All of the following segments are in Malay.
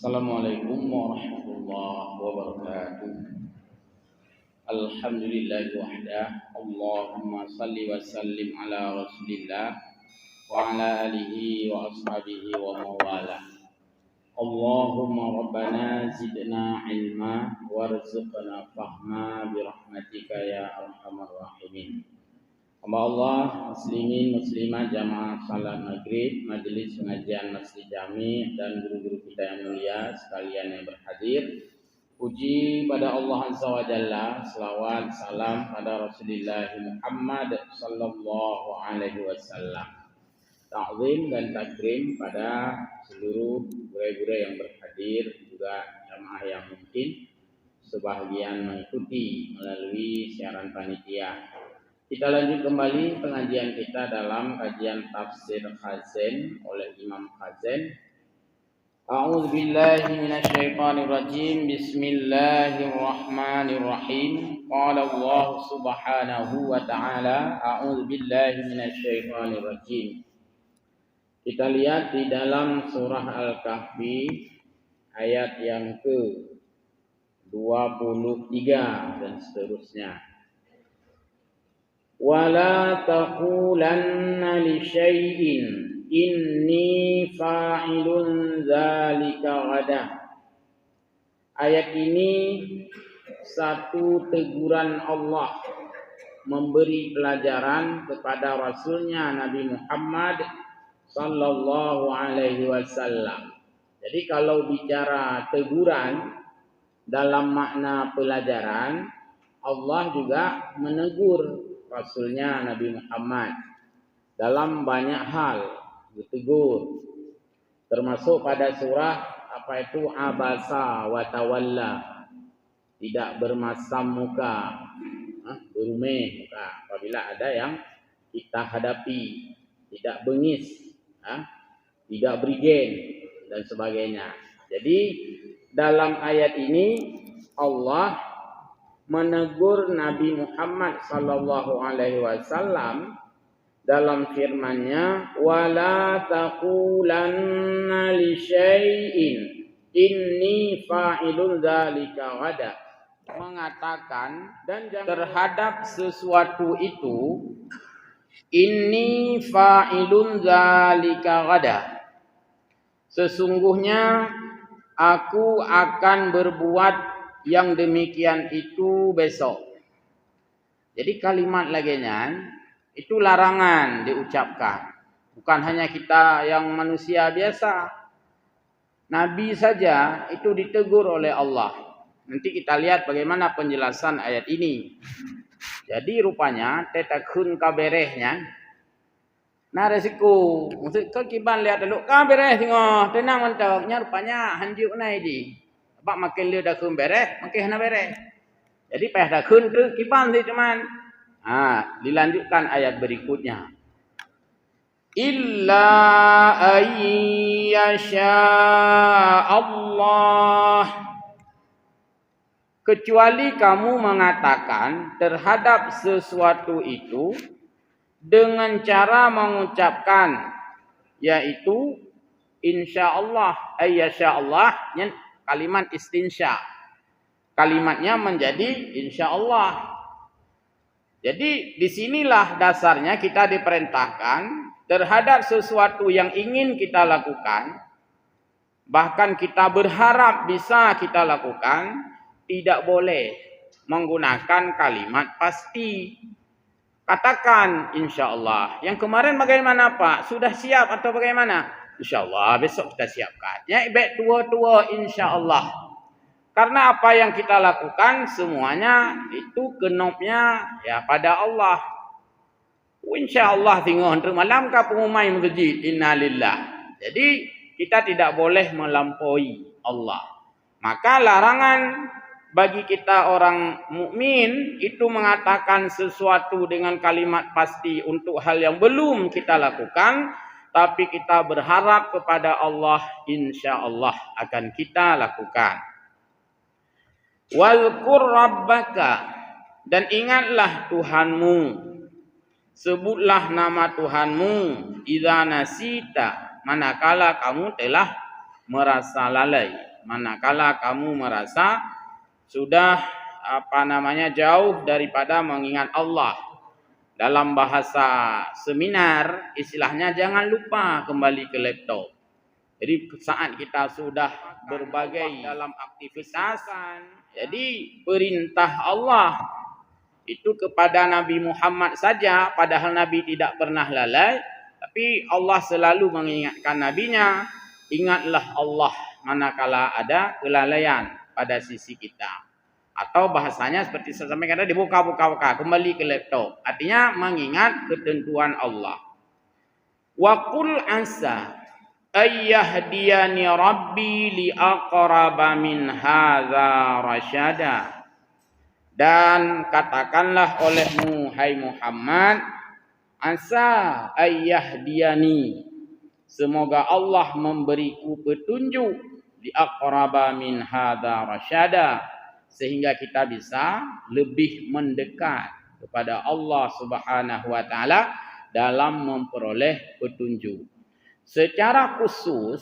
Assalamualaikum warahmatullahi wabarakatuh. Alhamdulillah wahdah. Allahumma salli wa sallim ala Rasulillah wa ala alihi wa ashabihi wa mawala. Allahumma rabbana zidna ilma warzuqna fahma birahmatika ya arhamar rahimin. Hamba Allah, muslimin, muslimat, jamaah salat maghrib, majelis pengajian Masjid Jami dan guru-guru kita yang mulia sekalian yang berhadir. Puji pada Allah Azza wa Jalla, selawat salam pada Rasulullah Muhammad sallallahu alaihi wasallam. Ta'zim dan takrim pada seluruh guru-guru yang berhadir, juga jamaah yang mungkin sebahagian mengikuti melalui siaran panitia. Kita lanjut kembali pengajian kita dalam kajian tafsir Khazin oleh Imam Khazin. A'udzubillahi minasyaitonirrajim. Bismillahirrahmanirrahim. Qala Allah Subhanahu wa ta'ala, a'udzubillahi minasyaitonirrajim. Kita lihat di dalam surah Al-Kahfi ayat yang ke-23 dan seterusnya. Wala taqulanna li syai'in inni fa'ilun dzalika ghadan. Ayat ini satu teguran Allah memberi pelajaran kepada Rasulnya Nabi Muhammad sallallahu alaihi wasallam. Jadi kalau bicara teguran dalam makna pelajaran, Allah juga menegur Rasulnya Nabi Muhammad dalam banyak hal ditegur, termasuk pada surah abasa wa tawalla, tidak bermasam muka, berumeh muka apabila ada yang kita hadapi, tidak bengis, tidak berigen dan sebagainya. Jadi dalam ayat ini Allah menegur Nabi Muhammad sallallahu alaihi wasallam dalam firman-Nya, wala taqulanna li syai'in inni fa'ilun dzalika ghadan. Mengatakan dan terhadap sesuatu itu, inni fa'ilun dzalika ghadan. Sesungguhnya aku akan berbuat yang demikian itu besok. Jadi kalimat laginya itu larangan diucapkan. Bukan hanya kita yang manusia biasa. Nabi saja itu ditegur oleh Allah. Nanti kita lihat bagaimana penjelasan ayat ini. Jadi rupanya tetakun kaberehnya. Nah resiko. Maksud kau kiban lihat dulu kabereh tengok. Tenang mantapnya rupanya hanjuk naik di. Sebab makin dia dah kun bereh, makin hana bereh. Jadi payah dah kun tu kipan dia cuman. Dilanjutkan ayat berikutnya. Illa ayyasha Allah. Kecuali kamu mengatakan terhadap sesuatu itu dengan cara mengucapkan, yaitu insyaallah, ayyasha Allah. Kalimat istinsya. Kalimatnya menjadi insyaallah. Jadi disinilah dasarnya kita diperintahkan terhadap sesuatu yang ingin kita lakukan, bahkan kita berharap bisa kita lakukan, tidak boleh menggunakan kalimat pasti. Katakan insyaallah. Yang kemarin bagaimana Pak? Sudah siap atau bagaimana? InsyaAllah besok kita siapkan. Ya, baik tua-tua insyaAllah. Karena apa yang kita lakukan semuanya itu kenopnya ya pada Allah. InsyaAllah tengok untuk malam ke pengumai masjid. Innalillah. Jadi kita tidak boleh melampaui Allah. Maka larangan bagi kita orang mukmin itu mengatakan sesuatu dengan kalimat pasti untuk hal yang belum kita lakukan. Tapi kita berharap kepada Allah, insya-Allah akan kita lakukan. Walqur rabbaka, dan ingatlah Tuhanmu. Sebutlah nama Tuhanmu. Idza nasita, manakala kamu telah merasa lalai. manakala kamu merasa sudah jauh daripada mengingat Allah. Dalam bahasa seminar istilahnya jangan lupa kembali ke laptop. Jadi saat kita sudah berbagai dalam aktivitas, jadi perintah Allah itu kepada Nabi Muhammad saja, padahal Nabi tidak pernah lalai, tapi Allah selalu mengingatkan nabinya, ingatlah Allah manakala ada kelalaian pada sisi kita. Atau bahasanya seperti saya sampaikan tadi, buka, kembali ke laptop. Artinya mengingat ketentuan Allah. Wa qul asa ayyahdiyani rabbi li aqraba min hadza rasyada. Dan katakanlah olehmu hai Muhammad, asa ayyahdiyani, semoga Allah memberiku petunjuk li aqraba min hadza rasyada, sehingga kita bisa lebih mendekat kepada Allah Subhanahu wa taala dalam memperoleh petunjuk. Secara khusus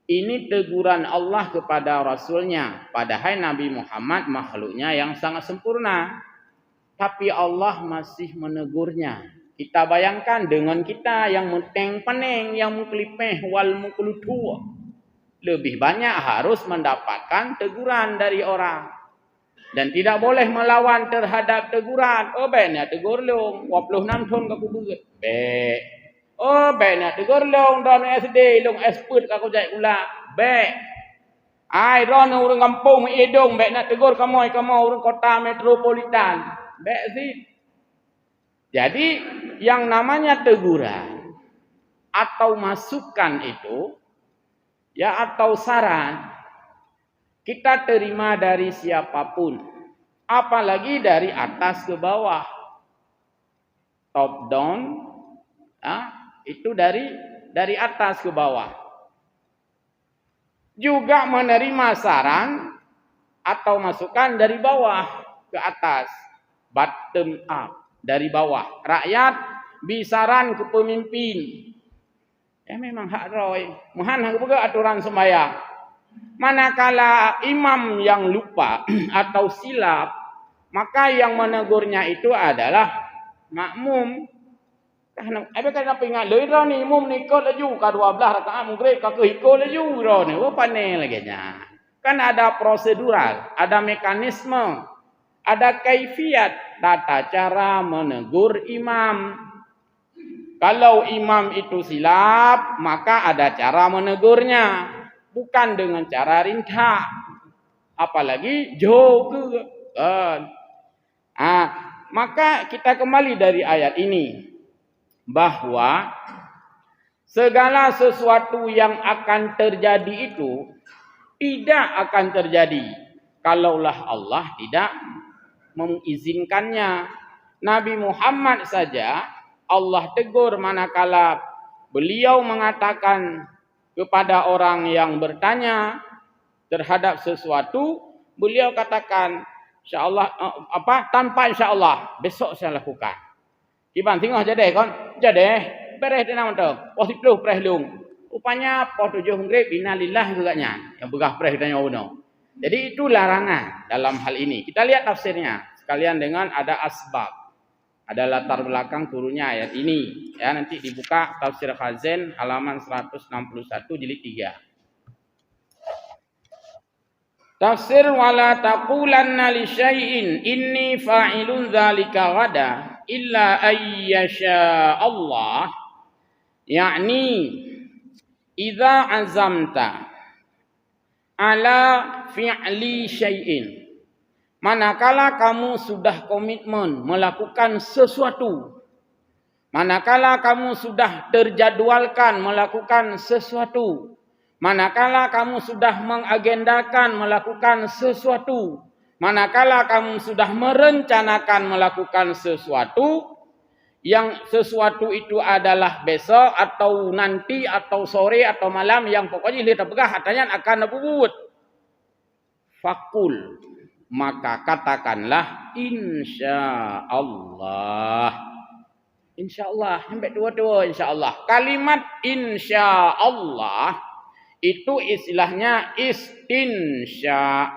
ini teguran Allah kepada Rasulnya, padahal Nabi Muhammad makhluknya yang sangat sempurna, tapi Allah masih menegurnya. Kita bayangkan dengan kita yang menteng peneng, yang muklipeh wal muklutu, lebih banyak harus mendapatkan teguran dari orang. Dan tidak boleh melawan terhadap teguran. Oh, baiknya tegur long, 26 tahun aku berat. Baik. Oh, baiknya tegur long, dan SD, long expert aku jahit pula. Baik. Ai, ron orang kampung edong, baiknya tegur kamu orang kota metropolitan. Baik sih. Jadi, yang namanya teguran atau masukan itu, ya atau saran, kita terima dari siapapun, apalagi dari atas ke bawah, top down, itu dari atas ke bawah. Juga menerima saran atau masukan dari bawah ke atas, bottom up, dari bawah. Rakyat bisaran ke pemimpin. Ya memang hak roy, mohon hak juga aturan sembahyang. Manakala imam yang lupa atau silap, maka yang menegurnya itu adalah makmum. Kenapa ingat lo ni imam ni ikut laju ka 12 rakaat maghrib ka ikut laju ro ni. Oh pandai lagi nya. Kan ada prosedural, ada mekanisme, ada kaifiat, tata cara menegur imam. Kalau imam itu silap, maka ada cara menegurnya. Bukan dengan cara rintak. Apalagi jauh ke. Maka kita kembali dari ayat ini. Bahwa segala sesuatu yang akan terjadi itu tidak akan terjadi kalaulah Allah tidak mengizinkannya. Nabi Muhammad saja Allah tegur manakala beliau mengatakan kepada orang yang bertanya terhadap sesuatu, beliau katakan insyaallah tanpa insyaallah besok saya lakukan. Iban tengok jadi kon, jadi beres dia nama tu. Pos 10 beres lung. Rupanya pos 7 maghrib innalillah agaknya yang begah beres tanya uno. Jadi itu larangan dalam hal ini. Kita lihat tafsirnya sekalian dengan ada asbab. Ada latar belakang turunnya ayat ini. Ya, nanti dibuka tafsir Khazin halaman 161 jilid 3. Tafsir wala taqulanna li syai'in inni fa'ilun dzalika ghada illa ayyasha Allah. Yakni idza azamta ala fi'li syai'in, manakala kamu sudah komitmen melakukan sesuatu, manakala kamu sudah terjadwalkan melakukan sesuatu, manakala kamu sudah mengagendakan melakukan sesuatu, manakala kamu sudah merencanakan melakukan sesuatu, yang sesuatu itu adalah besok atau nanti atau sore atau malam, yang pokoknya lihat begah hatanya akan nabut. Fakul, maka katakanlah insyaallah. Insyaallah sampai dua-dua insyaallah. Kalimat insyaallah Itu istilahnya istinsya.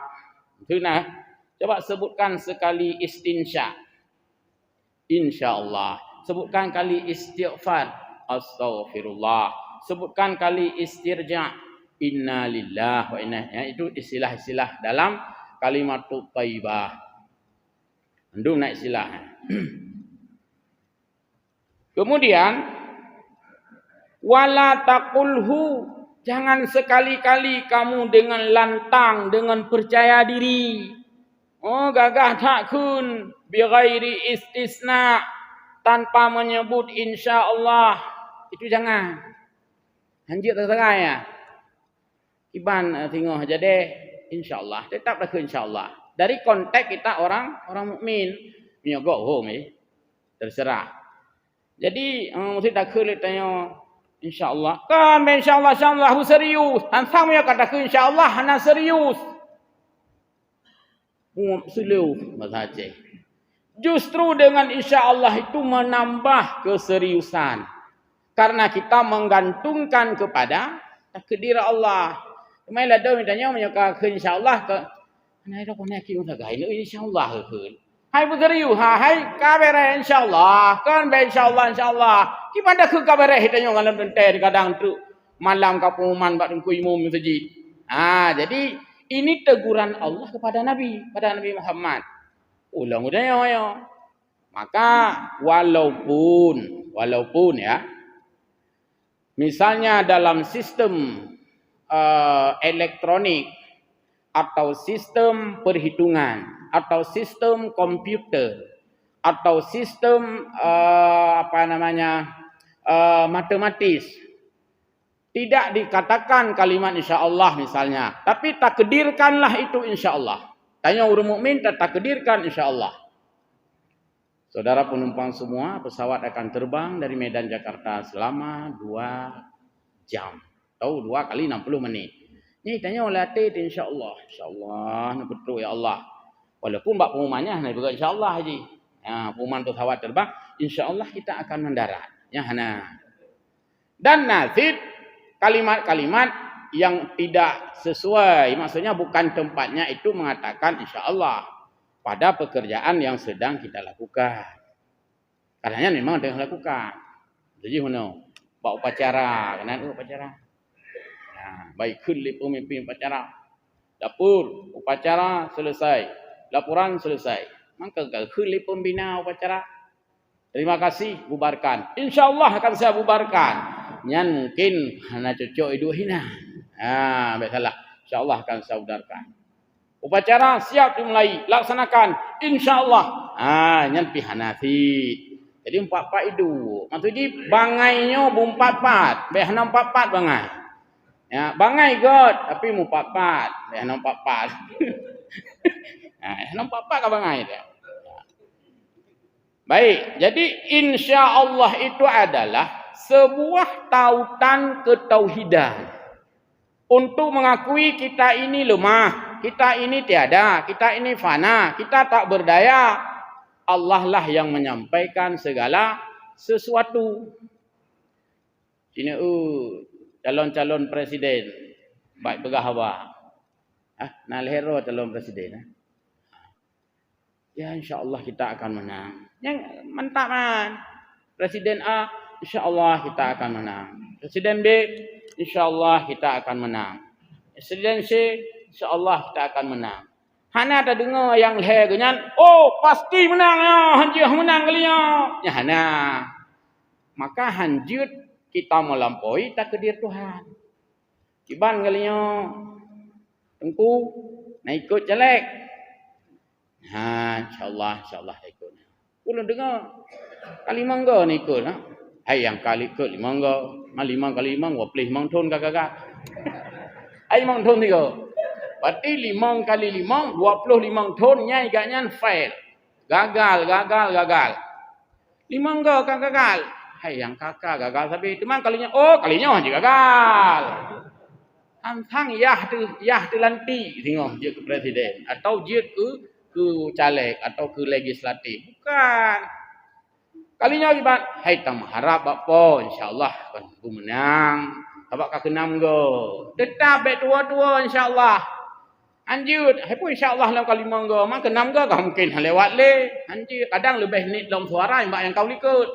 Itu nah, coba sebutkan sekali istinsya. Insyaallah. Sebutkan kali istighfar. Astaghfirullah. Sebutkan kali istirja. Inna lillah wa inna ilaihi. Itu istilah-istilah dalam kalimatut thayyibah. Andung nak istilah. Kemudian wala taqulhu, jangan sekali-kali kamu dengan lantang, dengan percaya diri. Oh, gagah takun bi ghairi istisna, tanpa menyebut insyaallah. Itu jangan. Hanjit terserah ya. Iban tengok aja deh insyaallah. Tetap dah insyaallah. Dari konteks kita orang mukmin menyogok terserah. Jadi mesti tak kulit tanya insyaallah. Kan insyaallah insyaallah serius. Hang ya kata insyaallah hana serius. Slow bahasa Aceh. Justru dengan insyaallah itu menambah keseriusan. Karena kita menggantungkan kepada takdir Allah. Kemarin ada mintanya menyokak insyaallah ke ana ida ko nak kiu sagai insyaallah ke. Hai berserius hai kabar insyaallah kan insyaallah ki pada ke kabar hitanya ngalam tenter kadang tu malam ka pengumuman bak ku imam masjid. Jadi ini teguran Allah kepada Nabi Muhammad. Ulang udahnya ya. Maka walaupun ya, misalnya dalam sistem elektronik atau sistem perhitungan atau sistem komputer atau sistem matematis, tidak dikatakan kalimat insyaallah misalnya, tapi takdirkanlah itu insyaallah. Tanya orang mukmin takdirkan insyaallah. Saudara penumpang semua, pesawat akan terbang dari Medan Jakarta selama 2 jam. Tahu 2 kali 60 menit. Ni tanya oleh hati insyaallah. Insyaallah betul ya Allah. Walaupun bab pengumumannya nak juga insyaallah haji. Pengumuman pesawat terbang, insyaallah kita akan mendarat. Ya hana. Dan nasib kalimat-kalimat yang tidak sesuai, maksudnya bukan tempatnya itu mengatakan insyaallah pada pekerjaan yang sedang kita lakukan. Karena memang sedang lakukan. Jadi mana? Buat upacara, kenal upacara. Baik kulli pemimpin upacara. Dapur upacara selesai. Laporan selesai. Maka kulli pembina upacara. Terima kasih, bubarkan. Insyaallah akan saya bubarkan. Yang mungkin hanya cocok hidup hina. Baiklah. Insyaallah akan saya bubarkan. Upacara siap dimulai. Laksanakan. Insyaallah. Yang pihanafi. Jadi 4-4 itu. Maksudnya bangainya 4-4. Behna 4-4 bangai. Ya, bangai god, tapi mu 4-4. Behna 4-4. Behna 4-4 ka bangai dia. Baik, jadi insyaallah itu adalah sebuah tautan ketauhidan. Untuk mengakui kita ini lemah, kita ini tiada, kita ini fana, kita tak berdaya. Allah lah yang menyampaikan segala sesuatu. Ini calon-calon presiden baik begahawa. Nalhero calon presiden. Ya insyaallah kita akan menang. Yang mantap man. Presiden A insyaallah kita akan menang. Presiden B insyaallah kita akan menang. Presiden C insyaallah kita akan menang. Hana ada dengar yang lehernya, oh pasti menang ya, hanjut menang kalinya. Ya hana. Maka hanjut kita melampaui takdir Tuhan. Kiban kalinya tengku nak ikut jelek. Insyaallah ikut. Ulun dengar kali mangga ni ikut Hai yang kali ikut 5 mangga, 5 kali 5 25 ton kakak. Ai mang ton tiga. Berarti 5 kali 5 25 ton nya igaknya fail. Gagal. 5 enggak kan gagal. Hai yang kakak gagal tapi teman kalinya kalinya aja gagal. Antang yah tu lanti tengok dia ke presiden atau dia ke caleg atau ke legislatif. Bukan. Kalinya akibat hai tam harap apa insyaallah kan menang. Sebab kau kenam go. Tetap baik tua-tua insya-Allah. Anjut, hai pun insya-Allah dalam kalimah go. Mak kenam go kau mungkin lewat le. Anjut, kadang lebih nit dalam suara yang kau ikut.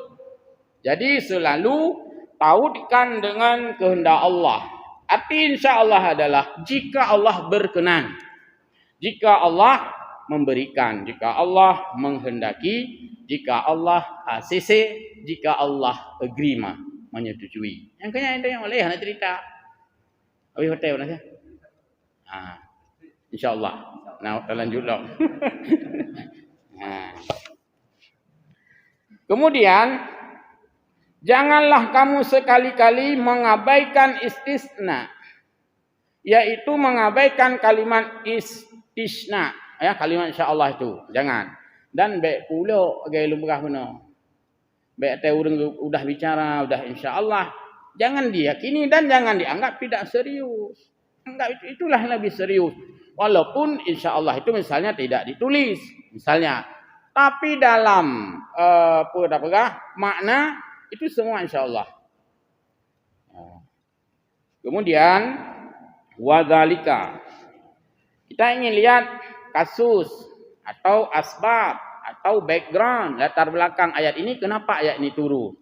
Jadi selalu tautkan dengan kehendak Allah. Arti insya-Allah adalah jika Allah berkenan. Jika Allah memberikan, jika Allah menghendaki, jika Allah ACC, jika Allah agree menyetujui. Yang kena ada yang boleh nak cerita. Habis hotel nak. Insya-Allah. Nah, kita lanjutlah. Kemudian janganlah kamu sekali-kali mengabaikan istisna, yaitu mengabaikan kalimat istisna, ya, kalimat insya-Allah itu. Jangan. Dan baik pula gaya lumrah benar. Baik tahu orang udah bicara, udah insya-Allah, jangan diyakini dan jangan dianggap tidak serius. Enggak, itulah lebih serius. Walaupun insya-Allah itu misalnya tidak ditulis, misalnya, tapi dalam makna itu semua insya-Allah. Kemudian wadzalika, kita ingin lihat kasus atau asbab atau background, latar belakang ayat ini, kenapa ayat ini turun.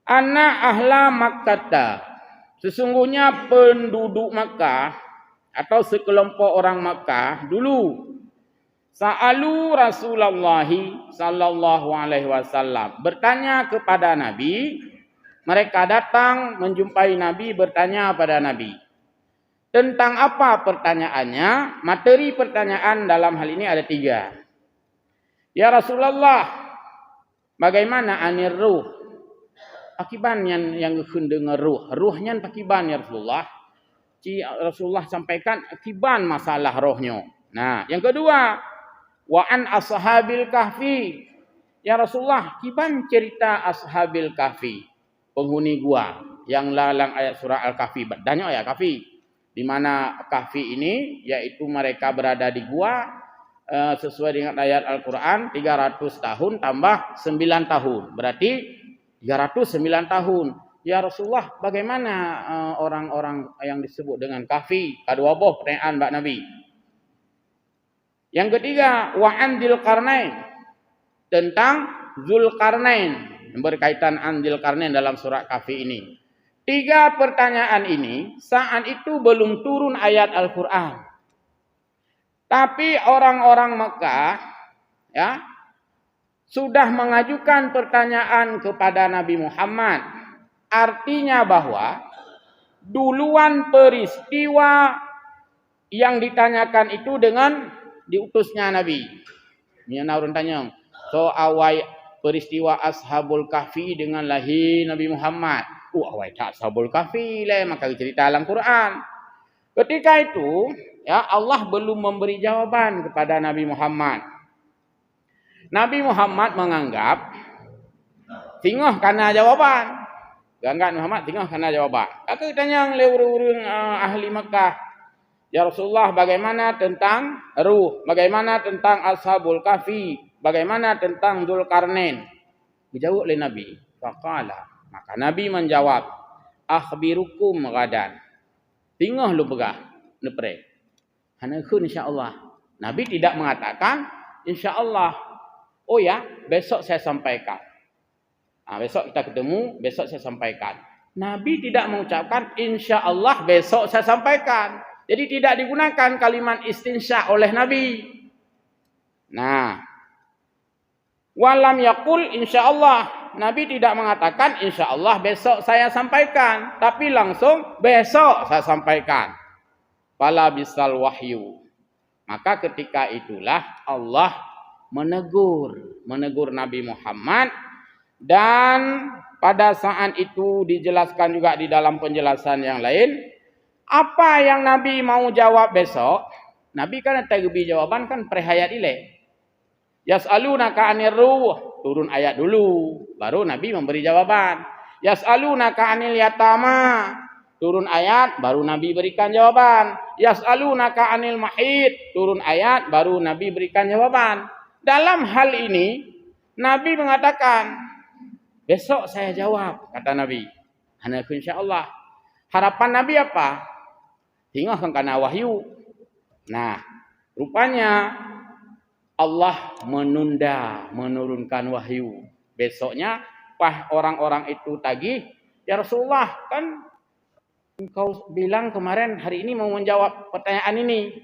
Anna ahla Makkah, sesungguhnya penduduk Makkah atau sekelompok orang Makkah dulu, sa'alu Rasulullah sallallahu alaihi wasallam, bertanya kepada Nabi. Mereka datang menjumpai Nabi, bertanya pada Nabi. Tentang apa pertanyaannya? Materi pertanyaan dalam hal ini ada 3. Ya Rasulullah, bagaimana anir ruh? Pakiban yang dengar ruh. Ruhnya pakiban ya Rasulullah. Rasulullah sampaikan akiban masalah rohnya. Nah, yang kedua, wa an ashabil kahfi. Ya Rasulullah, kiban cerita ashabil kahfi, penghuni gua yang lalang ayat surah Al-Kahfi. Banyak ayat kahfi. Di mana kahfi ini yaitu mereka berada di gua sesuai dengan ayat Al-Qur'an 300 tahun tambah 9 tahun. Berarti 309 tahun. Ya Rasulullah, bagaimana orang-orang yang disebut dengan kahfi? Kedua buah pertanyaan Mbak Nabi. Yang ketiga, wa an Dzulqarnain, tentang Dzulqarnain, yang berkaitan an Dzulqarnain dalam surah Kahfi ini. 3 pertanyaan ini saat itu belum turun ayat Al-Qur'an. Tapi orang-orang Mekah ya sudah mengajukan pertanyaan kepada Nabi Muhammad. Artinya bahwa duluan peristiwa yang ditanyakan itu dengan diutusnya Nabi. Mina orang tanya, so awal peristiwa Ashabul Kahfi dengan lahir Nabi Muhammad. Awal tak Ashabul Kahfi lah, maka cerita dalam Quran. Ketika itu, ya Allah belum memberi jawaban kepada Nabi Muhammad. Nabi Muhammad menganggap tinggal karena jawaban. Gangat Muhammad tinggal karena jawaban. Aku tanya orang-orang ahli Makkah, ya Rasulullah, bagaimana tentang ruh? Bagaimana tentang Ashabul Kahfi? Bagaimana tentang Dzulqarnain? Dijawab oleh Nabi. Faqala, maka Nabi menjawab, akhbirukum ghadan. Tinggal lu begah, nepre. Hanakun insya-Allah. Nabi tidak mengatakan insya-Allah. Oh ya, besok saya sampaikan. Besok kita ketemu, besok saya sampaikan. Nabi tidak mengucapkan insya-Allah besok saya sampaikan. Jadi tidak digunakan kalimat istinsya oleh Nabi. Nah, walam yaqul insya-Allah. Nabi tidak mengatakan insya-Allah besok saya sampaikan, tapi langsung besok saya sampaikan. Fala bisal wahyu. Maka ketika itulah Allah menegur Nabi Muhammad, dan pada saat itu dijelaskan juga di dalam penjelasan yang lain, apa yang Nabi mau jawab besok. Nabi kan terlebih jawaban kan perhayat ile. Yas'alunaka 'anir ruh, turun ayat dulu, baru Nabi memberi jawaban. Yas'alunaka 'anil yatama, turun ayat, baru Nabi berikan jawaban. Yas'alunaka 'anil mahid, turun ayat, baru Nabi berikan jawaban. Dalam hal ini, Nabi mengatakan, besok saya jawab, kata Nabi. Hanafi insya-Allah. Harapan Nabi apa? Tengok kena wahyu. Nah, rupanya Allah menurunkan wahyu. Besoknya pas orang-orang itu tagih, ya Rasulullah, kan engkau bilang kemarin hari ini mau menjawab pertanyaan ini.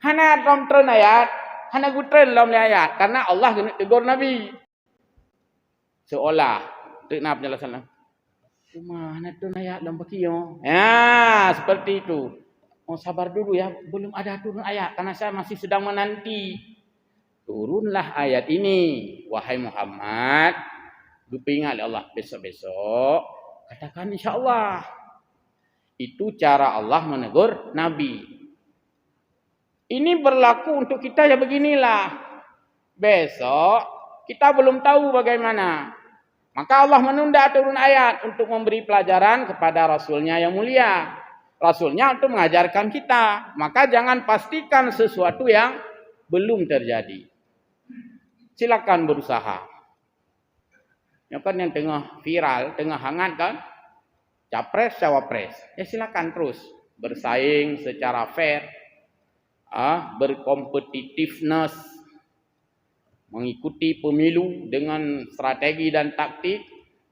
Hana rom tren ayat, hana gutren rom ayat, karena Allah kena tegur Nabi. Seolah Nabi sallallahu mana tu ayat dalam bakiyo. Ya, seperti itu. Oh, sabar dulu ya, belum ada turun ayat karena saya masih sedang menanti. Turunlah ayat ini, wahai Muhammad. Dupingat Allah besok-besok, katakan insya-Allah. Itu cara Allah menegur Nabi. Ini berlaku untuk kita ya beginilah. Besok kita belum tahu bagaimana. Maka Allah menunda turun ayat untuk memberi pelajaran kepada Rasulnya yang mulia. Rasulnya untuk mengajarkan kita. Maka jangan pastikan sesuatu yang belum terjadi. Silakan berusaha. Ya kan yang tengah viral, tengah hangat kan? Capres, cawapres. Ya silakan terus bersaing secara fair. Berkompetitiveness. Mengikuti pemilu dengan strategi dan taktik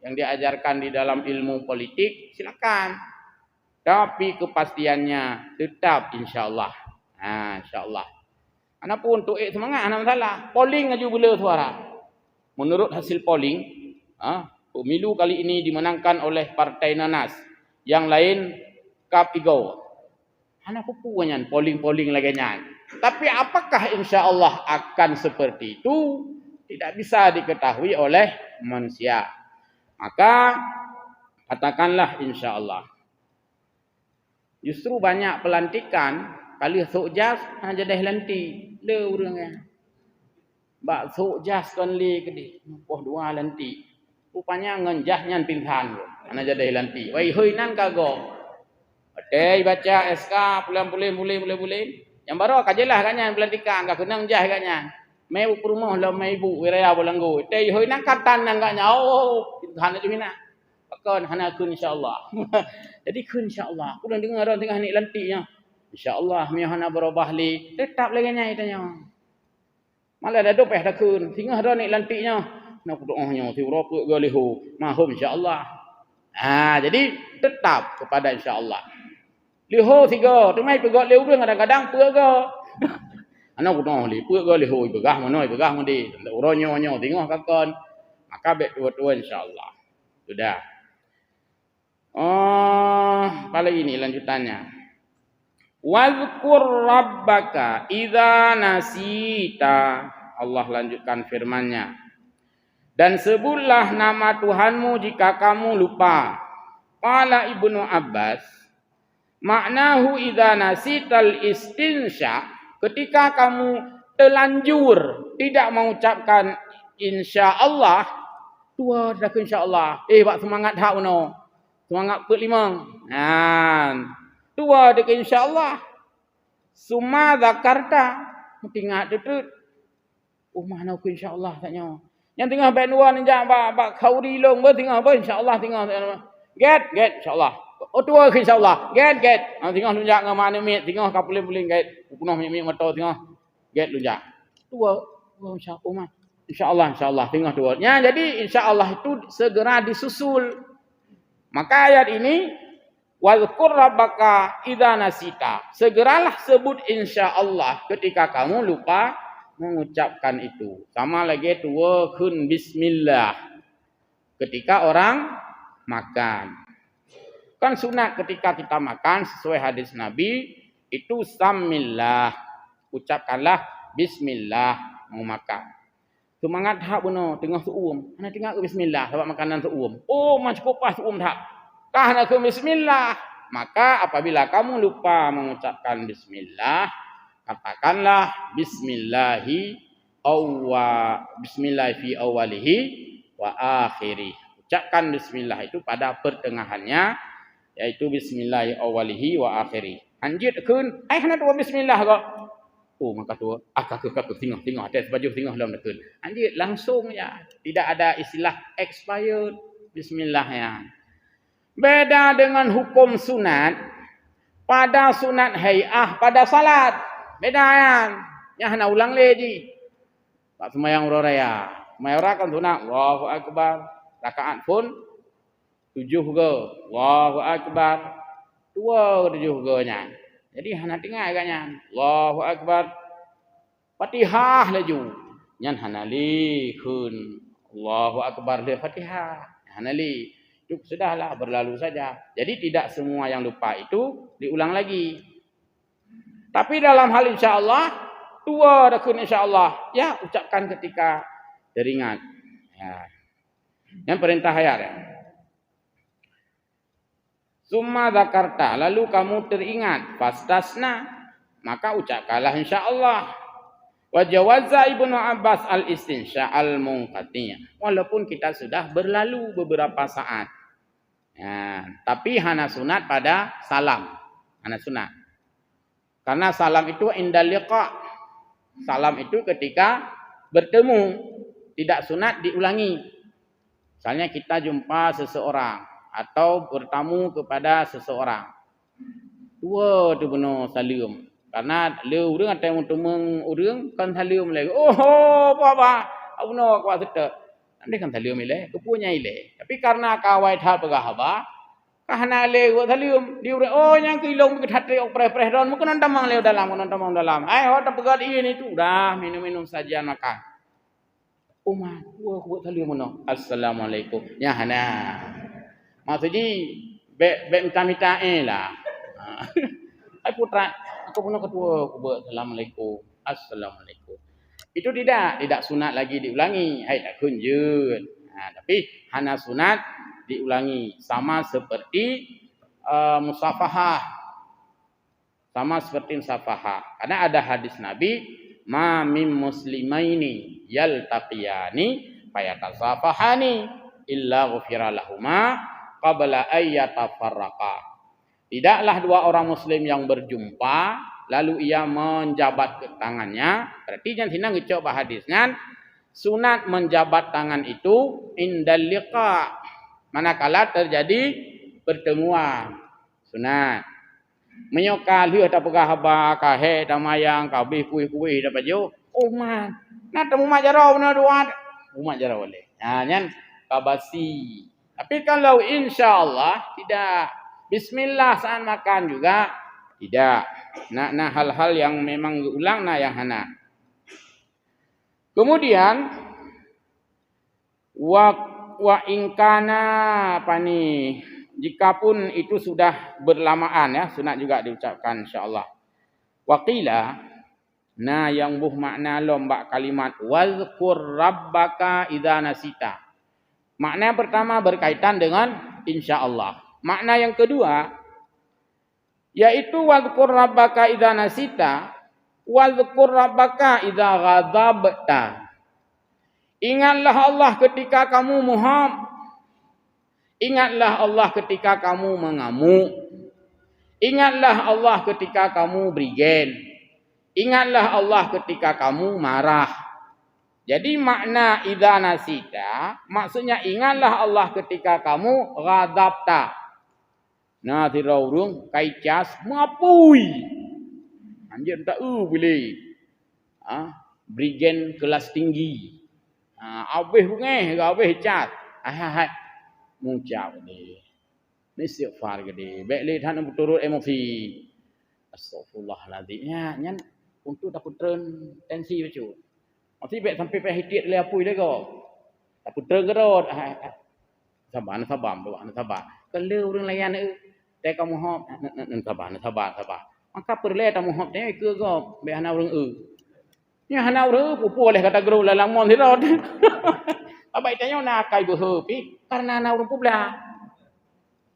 yang diajarkan di dalam ilmu politik, silakan. Tapi kepastiannya tetap insya-Allah. Insya-Allah. Anapun untuk semangat, anak masalah. Polling aja boleh suara. Menurut hasil polling, pemilu kali ini dimenangkan oleh Partai Nanas. Yang lain Kap Igau. Anak pupunya polling lagi nyan. Tapi apakah insya Allah akan seperti itu? Tidak bisa diketahui oleh manusia. Maka katakanlah insya Allah. Justru banyak pelantikan kali sukjas hanya dah lanti. Le urangnya. Bak sukjas kan le kedi. Poh dua lanti. Rupanya ngenjah nyan pinghan. Hanya jadi lanti. Wai heuinan kago. Oke baca SK boleh. Yang baru kajelah kanyan pelantikan ka kenang jah kanyan. Mai rumah lah mai ibu wiraya bolanggo. Teh hoi nak katan nang kanyan. Oh, hana jumina. Pakon hana kun insyaallah. Jadi kun insyaallah. Aku dah dengar orang tengah ni lantiknya. Insyaallah mi hana berubah li. Tetap lagi nya itanya. Malah dah dopeh dah kun. Tengah dah ni lantiknya. Nak doanya ti ropo galihu. Mahum insyaallah. Jadi tetap kepada insyaallah. Liho tiga, tu mai pegot liho kadang-kadang pega. Anak kuno li pega liho begah manoi begah mandi. Uronyo tengok kakon. Maka bet tua-tua insyaallah. Sudah. Pada ini lanjutannya. Wazkur rabbaka idza nasita. Allah lanjutkan firman-Nya. Dan sebutlah nama Tuhanmu jika kamu lupa. Qala Ibnu Abbas, maknahu idza nasital istinsya, ketika kamu telanjur tidak mengucapkan insyaallah, tua dah insyaallah. Bak semangat hak uno. Semangat ke-5. Tua dah insyaallah. Summa zakarta, ingat tetut. Mana ke insyaallah taknya. Yang tengah baik dua ni jak bak khauri long ber tengah ber insyaallah tengah. Get insyaallah. Tua insya-Allah. Get. Tengok lunjak dengan mana mi, tengok kapuling-puling get. Punah mi mata tengok. Get lunjak. Tua insya-Allah. Insya-Allah tengok tua. Jadi insya-Allah itu segera disusul. Maka ayat ini wazkur rabbaka idza nasita. Segeralah sebut insya-Allah ketika kamu lupa mengucapkan itu. Sama lagi tua kun bismillah. Ketika orang makan. Kan sunat ketika kita makan sesuai hadis Nabi itu samillah. Ucapkanlah bismillah mau makan. Semangat hak benar tengah suum. Ana tengah ke bismillah sebab makanan suum. Oh cukup pas suum tak. Kah nak ke bismillah. Maka apabila kamu lupa mengucapkan bismillah, katakanlah bismillahi fi awalihi wa akhirih. Ucapkan bismillah itu pada pertengahannya, yaitu bismillahi awalihi wa akhiri. Anjit kun, hana tu bismillah kok. Oh maka tu kakak tengok atas baju tengok dalam kun. Anjit langsung ya, tidak ada istilah expired bismillah ya. Beda dengan hukum sunat. Pada sunat hay'ah, pada salat. Beda kan? Yang nak ulang lagi. Tak semayang raya. Semayang raya kan sunat. Allahu Akbar. Rakaat pun 7 ke. Allahu Akbar. 2 ke 7 ke nya. Jadi hana tinggal agaknya. Allahu Akbar. Fatihah laju. Nyan hana li kun. Allahu Akbar dia Fatihah. Hana li. Itu sudahlah berlalu saja. Jadi tidak semua yang lupa itu diulang lagi. Tapi dalam hal insya-Allah 2 rukun insya-Allah ya ucapkan ketika teringat. Ya. Yang perintah ayat ya. Summa dzakarta, lalu kamu teringat, fastasna, maka ucapkanlah insya-Allah. Wa jawaza Ibnu Abbas al-istinsya al-munqati'. Walaupun kita sudah berlalu beberapa saat. Ya, tapi hana sunat pada salam. Hana sunat. Karena salam itu indal liqa. Salam itu ketika bertemu, tidak sunat diulangi. Misalnya kita jumpa seseorang atau bertamu kepada seseorang. 2 tu benar salam. Karena le urang ada yang bertemu urang kan salam lagi. Oh, apa? Aku nak kuat sedek. Ande kan salam ile, kepunya ile. Tapi karena kawai thal pegahaba, kahana le go salam, dia oh yang kilong ke hati ok preh-preh don, mungkin tamang le dalam, dalam. Ai ho tak pegat ini tu dah minum-minum saja makan. Umar, gua salam mono. Assalamualaikum. Ya hana. Maksudnya be minta lah. Ai putra, aku punya ketua aku buat assalamualaikum. Assalamualaikum. Itu tidak sunat lagi diulangi. Hai tak kunjut. Tapi hana sunat diulangi. Sama seperti musafahah. Sama seperti musafahah. Karena ada hadis Nabi, ma mim muslimaini yaltaqiyani fayatasafahani illa ghufira lahuma qabla ayyatafarraqa. Tidaklah 2 orang muslim yang berjumpa lalu ia menjabat tangannya. Berarti jangan sini ngecoba hadisnya. Sunat menjabat tangan itu indal liqa. Manakala terjadi pertemuan. Sunat. Menyokal hiu tak pegah haba kahe tamayang kabih kuih-kuih dapat jo. Oh man. Nah temu majaro benar dua. Majaro boleh. Nah nyan kabasi. Tapi kalau insya-Allah tidak bismillah saat makan juga tidak. Nah hal-hal yang memang ulang yang hana. Kemudian wa ingkana apa nih? Jikapun itu sudah berlamaan ya, sunat juga diucapkan insyaallah. Waqila yang buh makna lomba kalimat wazkur rabbaka idza nasita. Makna yang pertama berkaitan dengan insyaallah. Makna yang kedua yaitu wazkur rabbaka idza nasita, wazkur rabbaka idza ghadabta. Ingatlah Allah ketika kamu muham. Ingatlah Allah ketika kamu mengamuk. Ingatlah Allah ketika kamu berigen. Ingatlah Allah ketika kamu marah. Jadi makna idza nasita maksudnya ingatlah Allah ketika kamu ghadabta. Nah, tirau urung kaicas mengapui. Anjir tak boleh. Berigen kelas tinggi. Abeh ngeh, abeh cat. Hai. Mengucap ni. Ni istighfar gede. Baik le than turut emosi. Astagfirullahalazim. Ya, nyan untuk takut turun tensi bacu. Mesti baik sampai pe hitit le apui le ko. Takut turun gerot. Sabar. Kalau urang layanแต่kamu hop sabar. Maka perle tamu hop ni ke ko be hana urang Ni hana urang pupu oleh kata guru lalang mon hirot. Abai tanya na kai beuh pi karena na urang publa.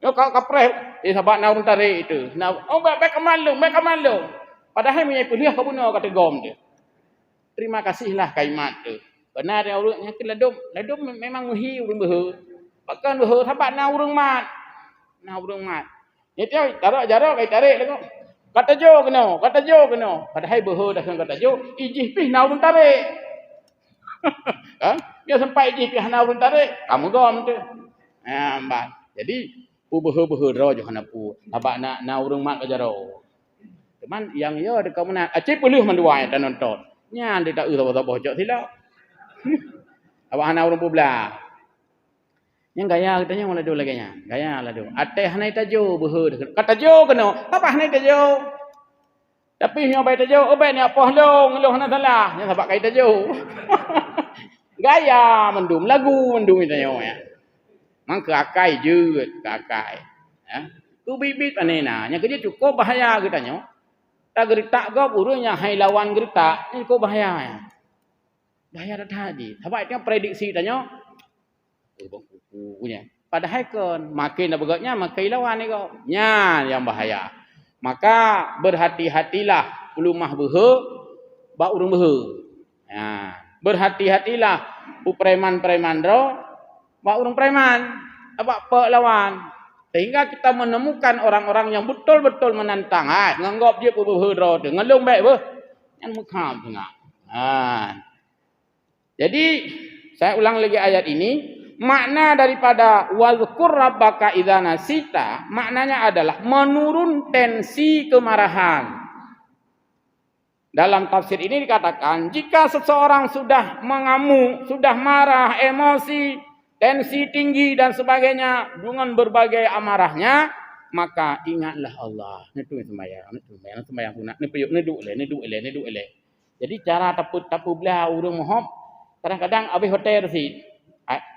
Yo ka kapreh sabar na urang tarik itu. Na be kamalu. Padahal menyai pilih ka buno kata gom dia. Terima kasihlah kaimat tu. Benar dia urangnya keladum memang muhi urang beuh. Bahkan beuh sabar na urang mat. Itu jarak kai tarik lego. Kata jo keno. Padahal beuh dah kata jo, ijih pih na urang tarik. Dia sampai ijih pih na urang tarik, kamu gom tu. Mbak. Jadi pu behe ro jo hana pu abak na urang mat ka jaro teman yang yo de kau mana acip pelih manduai dan nonton nya de tak tahu bocok sila abak hana urang pu belah yang gaya katanya mana dulu lagi nya gaya lah tu ateh hanai tajo behe kata jo kena apa hanai tajo tapi yang baik tajo obat ni apa long hana salah yang sabak kai tajo gaya mendum lagu mendum itanya ya mang keakai je keakai ya tu bibit anena nya kerja cukup bahaya katanya tak gerita gop urangnya hai lawan gerita ni ko bahaya ya bahaya dah tadi sabak itu prediksi tanya punya padahal kan makin dah begatnya makin lawan ni kau nya yang bahaya maka berhati-hatilah ulumah behe ba urang behe ya berhati-hatilah preman-preman ro ba urang preman abak pe lawan sehingga kita menemukan orang-orang yang betul-betul menantang nganggap dia behe ro de ngalung baik beh yang mukham tengah jadi saya ulang lagi ayat ini makna daripada wazkur rabbaka idza nasita maknanya adalah menurun tensi kemarahan. Dalam tafsir ini dikatakan jika seseorang sudah mengamuk, sudah marah, emosi, tensi tinggi dan sebagainya dengan berbagai amarahnya, maka ingatlah Allah. Itu sembahyang sunat. Ni peyuk ni duk le. Jadi cara tapu belah urang mohon kadang-kadang habis hotel si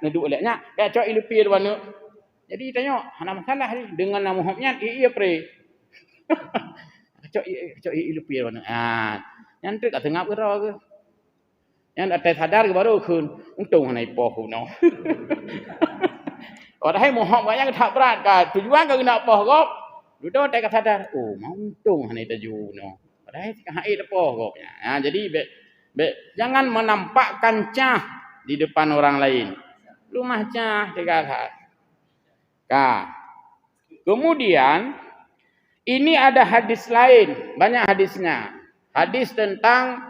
ni duk le nya ya cok ilupi dewan ni. Jadi tanya hana masalah ni dengan nama mohonnya iya pre. Cok ilupi dewan ni. Yang tu kat tengah berau ke. Yang ada sadar ke baru kun. Untung hanai poh no. Orang hai mohon banyak tak berat ka. Tujuan ka kena poh kok. Duduk tak sadar. Oh, mau untung hanai taju no. Padahal hai poh kok. Jadi jangan menampakkan cah di depan orang lain. Rumah cah dikatakan. Kemudian ini ada hadis lain, banyak hadisnya. Hadis tentang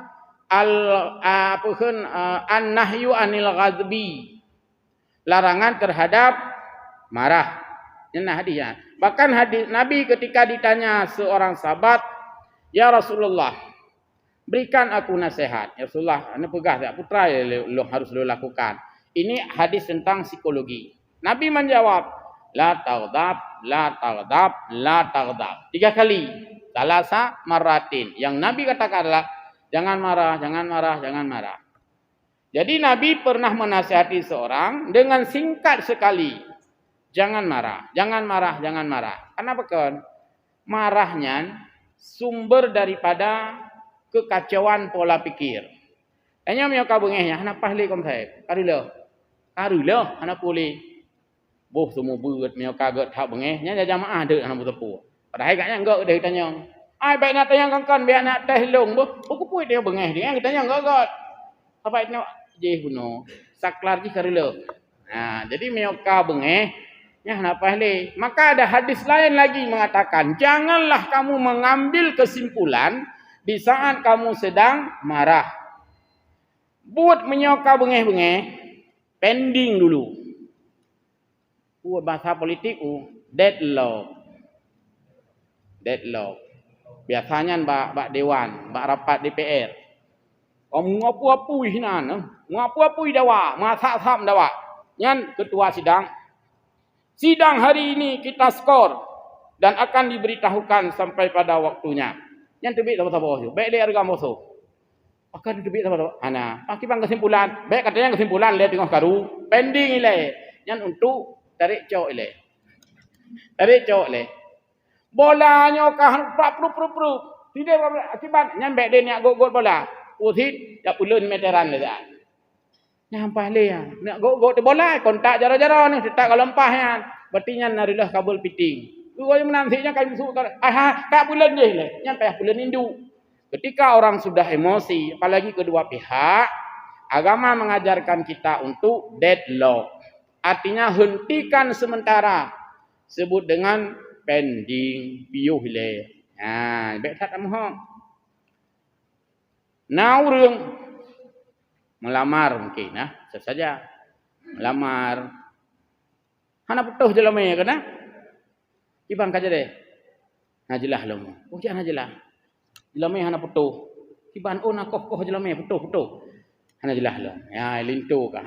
an-nahyu anil ghadbi. Larangan terhadap marah. Ini hadisnya. Bahkan hadis Nabi ketika ditanya seorang sahabat, "Ya Rasulullah, berikan aku nasihat." "Ya Rasulullah, ana pegah tak putra lo harus lo lakukan." Ini hadis tentang psikologi. Nabi menjawab, "La taghdab, la taghdab, la taghdab." 3 kali. Salasa maratin. Yang Nabi katakan adalah jangan marah, jangan marah, jangan marah. Jadi Nabi pernah menasihati seorang dengan singkat sekali. Jangan marah, jangan marah, jangan marah. Kenapa kan? Marahnya sumber daripada kekacauan pola pikir. Hanya mereka bengehnya, hana pahli kom saya. Karulah, hana boleh. Boh semua berat mereka gak tak bengehnya jamaah ada hana bertepuk. Padahal katnya enggak dah tanya. Ai baik nak tanya kan biar nak teh long boh. Aku pun dia bengeh dia tanya enggak. Apa itu je puno. Saklar ji karulah. Jadi mereka bengeh nya hana pahli. Maka ada hadis lain lagi mengatakan, janganlah kamu mengambil kesimpulan di saat kamu sedang marah. Buat menyoka bengeh-bengeh, pending dulu. Buat bahasa politik deadlock. Biasanya bak dewan, bak rapat DPR. Ngapu-apu hinan, ngapu-apu dawa, masak-sak dawa. Yang ketua sidang. Sidang hari ini kita skor dan akan diberitahukan sampai pada waktunya. Yang tebik apa-apa. Baik dia harga musuh. Akan tebik apa-apa. Ana, pakai kesimpulan. Baik katanya kesimpulan lihat tengok karu, pending ile. Yang untuk tarik cok ile. Bolanya kah pru. Tidak akibat nyan baik dia nak gol bola. Usit ya ulun meteran le dah. Nyampai le ya. Nak gol bola kontak jara-jara ni tak kalau lempahnya. Berarti nyan narilah kabul piting. Tu yang menantinya kai musuh tak bulan je le. Nyampai bulan induk. Ketika orang sudah emosi, apalagi kedua pihak, agama mengajarkan kita untuk deadlock. Artinya hentikan sementara. Sebut dengan pending piuh le. Baik tak mohon. Naurung melamar mungkin saja. Melamar. Hana putus jelema kana? Ibang kaje deh. Najelah lomo. Oh jangan najelah. Jelame hana putuh. Iban nak koh jelame putuh. Hana jelah lo. Ya lintu ka.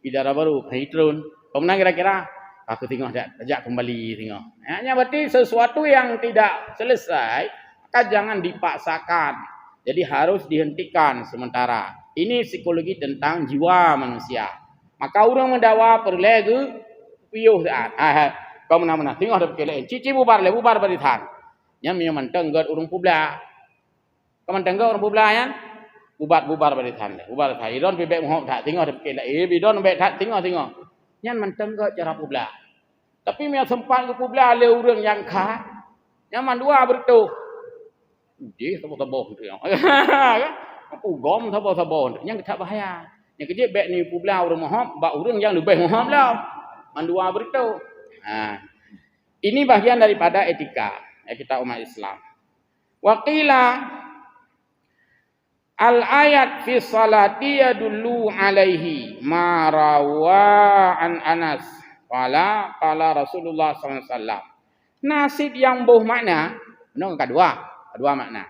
Bidara baru hitrun. Pemenang kira-kira aku tengok ajak kembali tengok. Hanya berarti sesuatu yang tidak selesai maka jangan dipaksakan. Jadi harus dihentikan sementara. Ini psikologi tentang jiwa manusia. Maka orang mendawa perlegu piuh taan. Kau mana tengok ada perkelain. Cici bubar bari than. Nya memang tenggat orang publa. Kau tenggat orang publa ya. Bubar bari than. Bubar than. Idon bebek mohon tak tengok ada perkelain. Idon bebek tak tengok. Nya mentenggat cara publa. Tapi memang sempat ke publa ada orang yang kah. Nyaman dua bertuh. Dia tabo-tabo gitu ya. Aku gom tabo-tabo. Yang tak bahaya. Yang kerja bek ni publa orang mohon, bak orang yang lebih mohon lah. Mandua bertuh. Ini bagian daripada etika kita umat Islam. Waqila al-ayat fi salati yadullu alaihi ma rawa an Anas qala Rasulullah SAW. Nasib yang boh makna, kedua makna.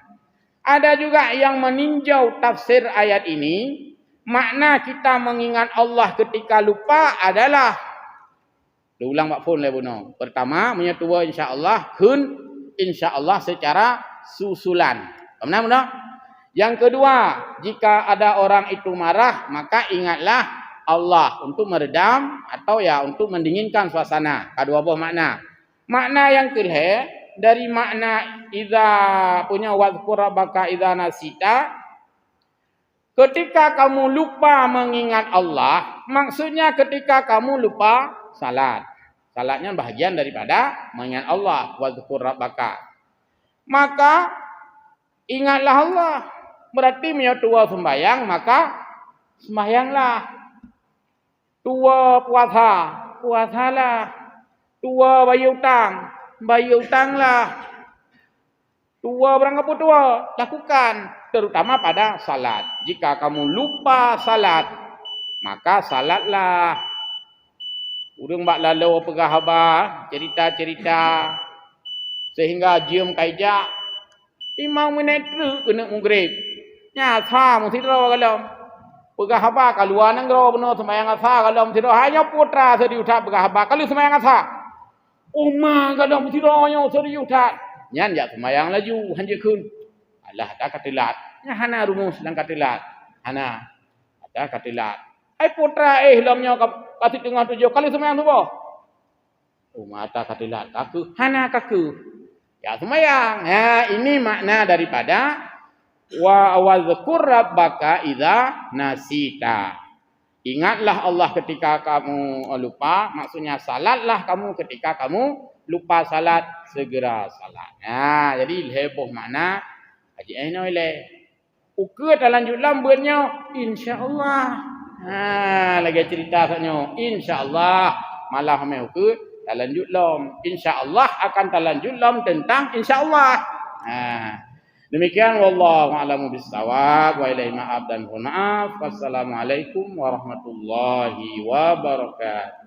Ada juga yang meninjau tafsir ayat ini, makna kita mengingat Allah ketika lupa adalah ulang Pak Fun le buno. Pertama menyetua insya-Allah, insya-Allah secara susulan. Benar buno? Yang kedua, jika ada orang itu marah, maka ingatlah Allah untuk meredam atau ya untuk mendinginkan suasana. Kedua buah makna. Makna yang kedua dari makna idza punya wazkur rabbaka idza nasita, ketika kamu lupa mengingat Allah, maksudnya ketika kamu lupa salat. Salatnya bahagian daripada mengingat Allah, wazkur rabbaka. Maka ingatlah Allah. Berarti tua sembahyang, maka sembahyanglah. Tua puasa, puasalah. Tua bayar utanglah. Tua berangkat tua, lakukan. Terutama pada salat. Jika kamu lupa salat, maka salatlah. Urang bak lalu pegah haba, cerita-cerita. Sehingga jium kaijak. 5 minit kena maghrib. Nya tha mu tidro kalom. Pegah haba kaluar nang ro beno sembahyang asa kalom tidro hanya putra sedi utak pegah haba kali sembahyang asa. Umma kalom tidro hanya sedi utak. Nyan ya sembahyang laju hanje kun. Allah tak katilat. Nya hana rumus lang katilat. Hana ada katilat. Ai putra lomnya kasih tengah 7 kali sembahyang subuh. Umma tak katilat kaku. Hana kaku. Ya sembahyang. Ini makna daripada wa wazkur rabbaka idza nasita. Ingatlah Allah ketika kamu lupa, maksudnya salatlah kamu ketika kamu lupa salat, segera salat. Jadi heboh makna haji ai le. Uke dalam julam beunnya insyaallah. Lagi cerita saknyo insyaallah malah me uke lanjut lom. InsyaAllah akan lanjut lom tentang insyaAllah. Demikian wallahu a'lamu bissawab wa ilaihi ma'ab dan maaf. Wassalamualaikum warahmatullahi wabarakatuh.